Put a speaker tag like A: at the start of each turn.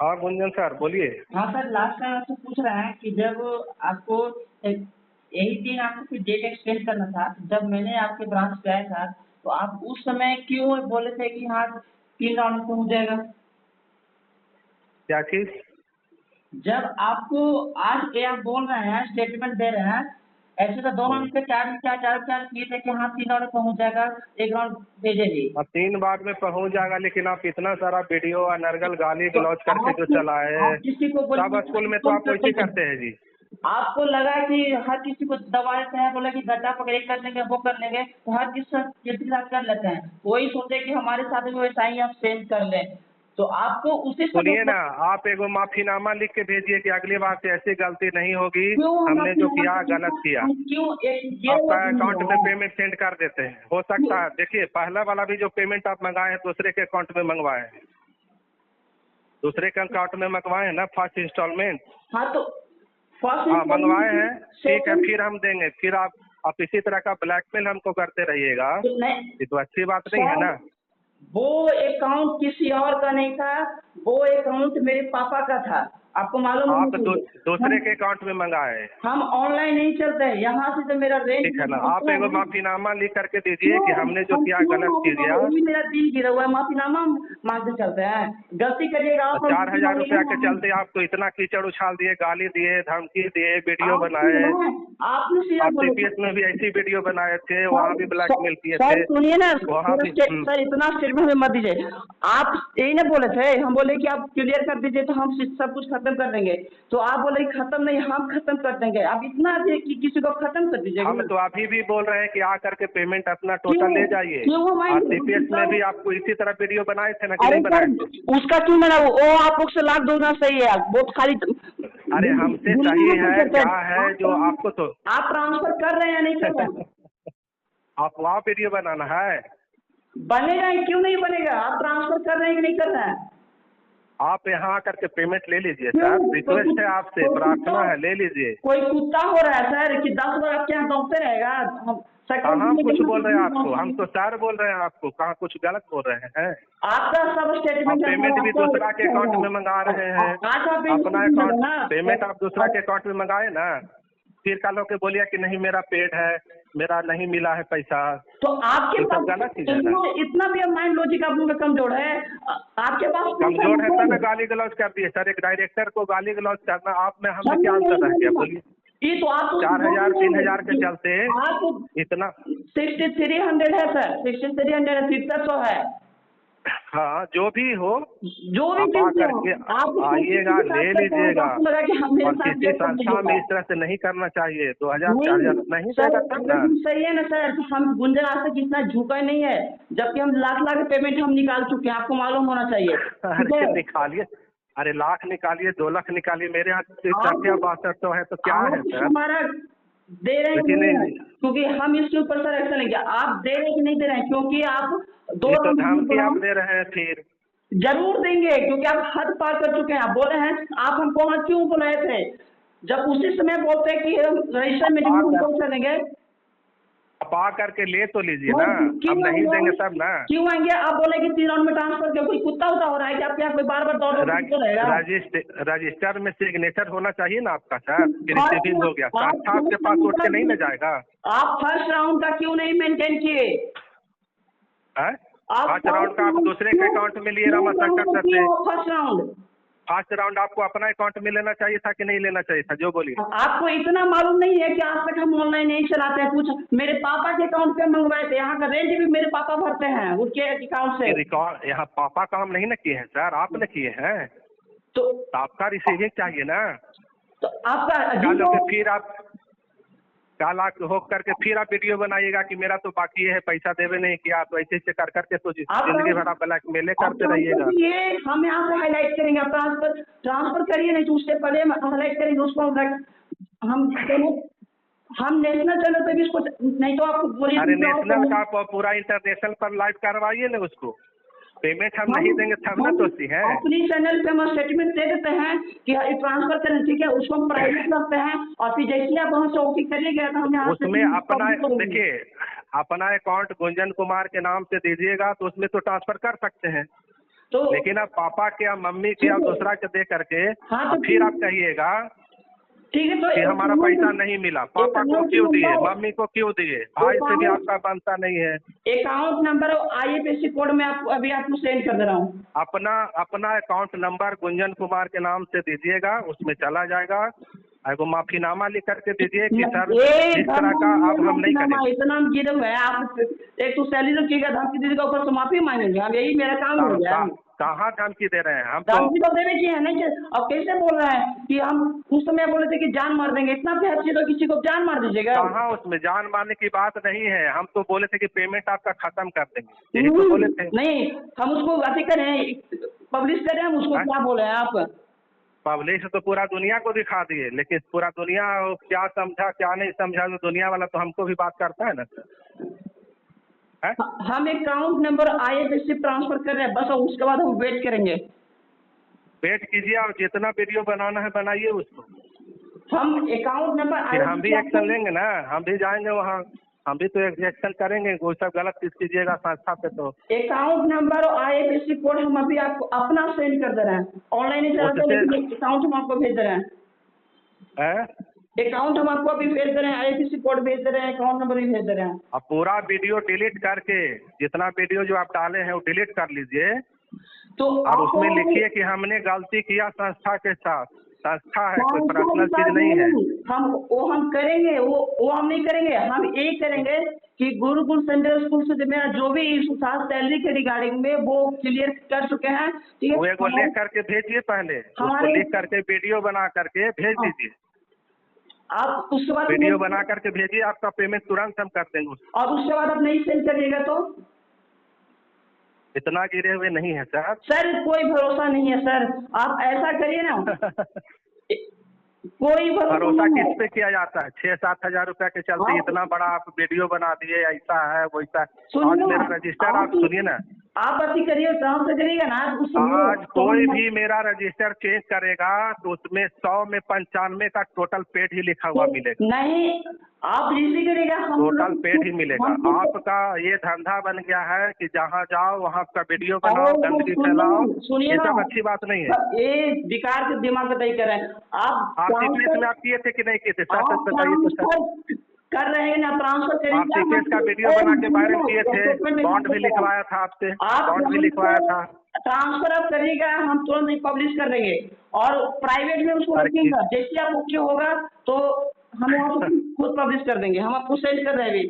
A: हाँ गुंजन सर बोलिए।
B: हाँ सर, लास्ट टाइम आपसे पूछ रहे हैं कि जब आपको यही दिन आपको फिर डेट एक्सटेंड करना था, जब मैंने आपके ब्रांच पे आया था, तो आप उस समय क्यों बोले थे कि हाँ 3 राउंड में हो जाएगा?
A: क्या चीज?
B: जब आपको आज ये आप बोल रहे हैं, स्टेटमेंट दे रहे हैं, ऐसे तो 2 राउंड पे चार किए थे कि हाँ 3 राउंड में पहुंच जाएगा, 1 राउंड भेजेंगे।
A: अब 3 बार में पहुंच जाएगा, लेकिन आप इतना सारा वीडियो अनर्गल गाली
B: तो
A: गलौज करके जो चलाए।
B: आप किसी को बोले
A: सब स्कूल में तो आप वैसे करते हैं जी।
B: आपको लगा कि हर किसी को दबा देते हैं, बोला कि गड्ढा पकड़े कर लेंगे, वो कर लेंगे, तो हर किसी के साथ कर लेते हैं। वही सोचे कि हमारे साथ भी वैसा ही आप सेम कर लें, तो आपको उसी समय
A: सुनिए ना, आप एगो माफीनामा लिख के भेजिए कि अगली बार से ऐसी गलती नहीं होगी।
B: क्यों हम
A: हमने जो किया गलत किया।
B: हम क्यों एक ये
A: आपका
B: बात नहीं
A: अकाउंट में
B: है।
A: पेमेंट सेंड कर देते हैं, हो सकता है। देखिए, पहला वाला भी जो पेमेंट आप मंगाए हैं दूसरे के अकाउंट में मंगवाए हैं, दूसरे के अकाउंट में मंगवाए हैं ना, फर्स्ट इंस्टॉलमेंट।
B: हाँ तो फर्स्ट
A: हाँ मंगवाए हैं, ठीक है,
B: सेकंड
A: फिर हम देंगे। फिर आप इसी तरह का ब्लैकमेल हमको करते रहिएगा,
B: नहीं
A: ये तो अच्छी बात नहीं है
B: सर,
A: ना।
B: वो अकाउंट किसी और का नहीं था, वो अकाउंट मेरे पापा का था, आपको मालूम होना
A: आप
B: चाहिए।
A: दूसरे
B: हम
A: के अकाउंट में मंगाए हैं,
B: हम ऑनलाइन नहीं चलते हैं, यहाँ से जो मेरा रेंट
A: ठीक है ना। आप
B: दूसरा
A: एगो
B: है।
A: माफीनामा लिख करके दीजिए
B: क्यों
A: कि हमने जो
B: हम
A: किया
B: क्यों
A: गलत
B: माफी
A: किया।
B: मांगे? अभी मेरा दिल गिरा हुआ है, माफीनामा मांगते चलते हैं? गलती करिएगा
A: और
B: आप, हम माफी
A: 4,000 रुपया के
B: मांगेंगे।
A: चलते आप तो इतना कीचड़ उछाल दिए, गाली दिए, धमकी दिए, वीडियो
B: आप
A: बनाए।
B: आपने सीधा
A: आप
B: बोले
A: सीपीएस में भी ऐसी वीडियो बनाए थे, वहाँ भी
B: सर,
A: ब्लैकमेल किए
B: सर
A: थे।
B: सुनिए ना,
A: वहाँ भी
B: सर इतना स्टेटमेंट में मत दीजिए। आप यही ना बोले थे, हम बोले कि आप क्लियर कर दीजिए तो हम सब कुछ खत्म कर देंगे, तो आप बोले कि खत्म नहीं, हम खत्म कर देंगे। आप इतना कि किसी को खत्म कर
A: हम
B: दीजिएगा?
A: तो अभी भी बोल रहे हैं कि आ करके पेमेंट अपना टोटल
B: क्यों
A: ले जाइए।
B: क्यों
A: और
B: हमारे
A: सीपीएस में भी आपको इसी तरह वीडियो बनाए थे ना, कि
B: अरे
A: नहीं
B: सर,
A: बनाए थे?
B: उसका क्यों मना? वो आप लोग से लाख दोगुना सही है, वो तो खाली
A: अरे हमसे सही है क्या है जो आपको तो
B: आप ट्रांसफर कर रहे हैं या नहीं कर रहे हैं?
A: आप वहाँ वीडियो बनाना है।
B: बनेगा ही क्यों नहीं बनेगा? आप ट्रांसफर कर रहे हैं कि नहीं कर रहे हैं?
A: आप यहाँ आकर के पेमेंट ले लीजिए
B: क्यों
A: सर, रिक्वेस्ट है आपसे, प्रार्थना है, ले लीजिए।
B: कोई कुत्ता हो रहा है सर कि 10 बार आपके यहाँ दौड़ते रहेगा? हम
A: कहाँ कुछ
B: सेकंड
A: बोल रहे हैं आपको, हम तो सर बोल रहे हैं आपको, कहाँ कुछ गलत बोल रहे हैं।
B: आपका सब
A: आप
B: स्टेटमेंट
A: पेमेंट भी दूसरा के अकाउंट में मंगा रहे हैं।
B: आज आप
A: अपना
B: इंटरव्यू
A: अकाउंट
B: ना
A: पेमेंट आप दूसरा के अकाउंट में मंगाए ना, फिर कल होके बोलिए कि नहीं मेरा पेड है, मेरा नहीं मिला है पैसा।
B: तो आपके
A: ये सब
B: पास
A: गलत चीज है ना।
B: इतना भी माइंड लॉजिक आप लोग का कमजोर है? आपके पास proof
A: कमजोर है तब
B: है?
A: गाली गलौज कर दिए सर। एक डायरेक्टर को गाली गलौज करना आप में हमें
B: हम
A: क्या
B: नहीं
A: अंतर रह गया,
B: बोलूंगा।
A: बोलिए।
B: ये तो आप
A: 4,000 3,000 के चलते
B: आप
A: इतना।
B: 6300 है सर, 6300 है, 6300 है,
A: हाँ जो भी हो,
B: जो भी
A: आप आ
B: चीज हो।
A: करके
B: आप
A: आइएगा, ले
B: करते हैं तो
A: लीजिएगा।
B: आपको लगा कि हम मेरे
A: और
B: साथ
A: किसी
B: डेट कर
A: संस्था में
B: दीजिएगा।
A: इस तरह से नहीं करना चाहिए। 2,000
B: नहीं
A: 4,000 नहीं
B: सर,
A: देगा तब ना।
B: सही है ना सर, हम गुंजन आज तक इतना झुका नहीं है, जबकि हम लाख लाख पेमेंट हम निकाल चुके हैं, आपको मालूम होना चाहिए, ठीक है?
A: अरे निकालिए, अरे लाख निकालिए, 2 लाख निकालिए, मेरे यहाँ
B: आप
A: 62 है तो क्या है
B: आप
A: सर।
B: हमारा दे रहे हैं कि
A: लेकिन
B: नहीं है? क्योंकि हम इसके ऊपर सर एक्शन लेंगे। आप दे रहे हैं कि नहीं दे रहे हैं? क्योंकि आप दो
A: ये तो धमकी आप
B: राउंड
A: दे रहे हैं फिर।
B: जरूर देंगे, क्योंकि आप हद पार कर चुके हैं। आप बोले हैं, आप हमको वहाँ क्यों बुलाए थे? जब उसी समय बोलते हैं कि हम रजिस्टर में
A: आप
B: हम पहुँचा देंगे।
A: आ करके ले तो लीजिए ना।
B: नहीं,
A: अब
B: क्यों
A: नहीं देंगे
B: आएंगे?
A: तब ना।
B: क्यों आएंगे? आप बोले कि 3 राउंड में ट्रांसफर किया, कोई कुत्ता उता हो रहा है कि आपके यहाँ कोई बार बार दौड़ रहेगा?
A: रजिस्टर में सिग्नेचर होना चाहिए ना आपका सर, कि
B: फर्स्ट
A: रिसीविंग हो गया। संस्था आपके पास उठ के नहीं ले जाएगा।
B: आप फर्स्ट राउंड का क्यों नहीं मेंटेन किए?
A: है
B: आप
A: फर्स्ट राउंड का आप दूसरे के अकाउंट में लिए रामा शंकर सर से।
B: फर्स्ट राउंड
A: फर्स्ट राउंड आपको अपना अकाउंट में लेना चाहिए था कि नहीं लेना चाहिए था, जो बोलिए।
B: आपको इतना मालूम नहीं है कि आज तक हम ऑनलाइन नहीं चलाते हैं कुछ? मेरे पापा के अकाउंट पे मंगवाए थे, यहाँ का रेंट भी मेरे पापा भरते हैं उनके अकाउंट से।
A: रिकॉर्ड यहाँ पापा काम नहीं ना किए हैं सर, आपने किए हैं।
B: तो
A: तो आपका रिसीविंग चाहिए ना।
B: तो आपका
A: कल होके फिर आप कल हो करके फिर आप वीडियो बनाइएगा कि मेरा तो बाकी है, पैसा देवे नहीं किया, तो ऐसे ऐसे कर करके तो जिंदगी भर आप ब्लैक मेले करते रहिएगा।
B: ये हम यहाँ से हाईलाइट करेंगे, आप ट्रांसफर ट्रांसफर करिए, नहीं तो उससे पहले हाईलाइट करेंगे उसको। हम हम नेशनल चैनल पे भी इसको, नहीं तो आपको पूरी
A: अरे नेशनल का आप पूरा इंटरनेशनल पर लाइव करवाइए ना उसको। पेमेंट हम नहीं देंगे तब ना दोषी है।
B: अपनी चैनल पे हम स्टेटमेंट दे देते हैं कि ट्रांसफर करें, ठीक है, उसको हम प्राइवेट रखते हैं, और फिर जैसे आप वहाँ से ओके करिएगा तो हम यहाँ
A: उसमें अपना देखिए, अपना अकाउंट गुंजन कुमार के नाम से दीजिएगा तो उसमें तो ट्रांसफर कर सकते हैं।
B: तो
A: लेकिन अब पापा के या मम्मी के या दूसरा के दे करके
B: हाँ, तो
A: फिर आप कहिएगा
B: ठीक है, तो
A: कि हमारा पैसा नहीं मिला। पापा को क्यों दिए, मम्मी को क्यों दिए, भाई से भी आपका बनता नहीं है।
B: अकाउंट नंबर IFSC कोड में अभी आपको सेंड कर दे रहा हूँ।
A: अपना अकाउंट नंबर गुंजन कुमार के नाम से दीजिएगा, उसमें चला जाएगा। एगो माफीनामा लिख करके दीजिए कि सर इस तरह का अब हम नहीं करेंगे।
B: इतना हम गिरे हुए हैं, आप एक तो सैलरी तो कीजिएगा, धमकी दीजिएगा, ऊपर से माफी मांगेंगे। अब यही मेरा काम हो गया।
A: कहाँ धमकी दे रहे हैं हम? तो
B: धमकी तो देने की है नहीं। अब कैसे बोल रहे हैं कि हम उस समय बोले थे कि जान मार देंगे, इतना हैसियत तो किसी को जान मार दीजिएगा?
A: कहाँ उसमें जान मारने की बात नहीं है। हम तो बोले थे कि पेमेंट आपका खत्म कर देंगे, यही तो बोले थे।
B: नहीं, हम उसको अति करें, पब्लिश करें, हम उसको क्या बोले हैं आप?
A: पब्लिश तो पूरा दुनिया को दिखा दिए, लेकिन पूरा दुनिया क्या समझा क्या नहीं समझा, तो दुनिया वाला तो हमको भी बात करता है ना सर।
B: हम अकाउंट नंबर IFSC ट्रांसफर कर रहे हैं, बस उसके बाद हम वेट करेंगे।
A: वेट कीजिए और जितना वीडियो बनाना है बनाइए उसको।
B: हम अकाउंट नंबर
A: फिर हम भी एक्शन लेंगे ना, हम भी जाएंगे वहाँ, हम भी तो एक्शन करेंगे। कोई सब गलत चीज कीजिएगा संस्था पे तो।
B: अकाउंट नंबर और IFSC कोड हम अभी आपको अपना सेंड कर दे रहे हैं। ऑनलाइन ही चलाते हैं, लेकिन अकाउंट हम आपको भेज दे रहे हैं। अकाउंट हम आपको अभी भेज दे रहे हैं, IFSC कोड भेज दे रहे हैं, अकाउंट नंबर भी भेज दे रहे हैं।
A: अब पूरा वीडियो डिलीट करके, जितना वीडियो जो आप डाले हैं वो डिलीट कर लीजिए।
B: तो
A: और उसमें लिखिए कि हमने गलती किया संस्था के साथ। संस्था है, कोई पर्सनल चीज नहीं है।
B: हम करेंगे, वो हम नहीं करेंगे। हम ये करेंगे कि गुरुकुल सेंट्रल स्कूल से मेरा जो भी इशू था सैलरी के रिगार्डिंग में, वो क्लियर कर चुके हैं। ठीक है,
A: वो एक लिख करके भेजिए, पहले उसको लिख करके वीडियो बना करके भेज दीजिए।
B: आप उसके बाद
A: वीडियो बना करके भेजिए, आपका पेमेंट तुरंत हम कर देंगे।
B: और उसके बाद आप नहीं सेंड करिएगा तो
A: इतना गिरे हुए नहीं है सर।
B: सर कोई भरोसा नहीं है सर, आप ऐसा करिए ना। कोई
A: भरोसा किस पे किया जाता है? 6-7 हजार रुपया के चलते इतना बड़ा आप वीडियो बना दिए, ऐसा है वैसा। आज मेरा रजिस्टर आप सुनिए ना,
B: आप अति करिए, काम से करिएगा ना।
A: आज कोई भी मेरा रजिस्टर चेंज करेगा तो उसमें 100 में 95 का टोटल पेड ही लिखा हुआ मिलेगा। नहीं, आप रिसीव करिएगा, टोटल पेड ही मिलेगा। आपका ये धंधा बन गया है कि जहाँ जाओ वहाँ का वीडियो बनाओ, गंदगी फैलाओ। ये सब अच्छी बात नहीं है। ये विकार के दिमाग में तय कर रहे हैं आप सीपीएस में। आप किए थे कि नहीं किए थे? सच सच बताइए तो सर। कर रहे हैं ना, ट्रांसफर करेंगे। आप सीपीएस का वीडियो बना के वायरल किए थे, बॉन्ड भी लिखवाया था आपसे, बॉन्ड भी लिखवाया था। ट्रांसफर आप करिएगा, हम तुरंत ही पब्लिश कर देंगे और प्राइवेट में उसको रखेंगे। जैसे आप ओके होगा तो हम खुद पब्लिश कर देंगे। हम आपको सेंड कर रहे हैं अभी।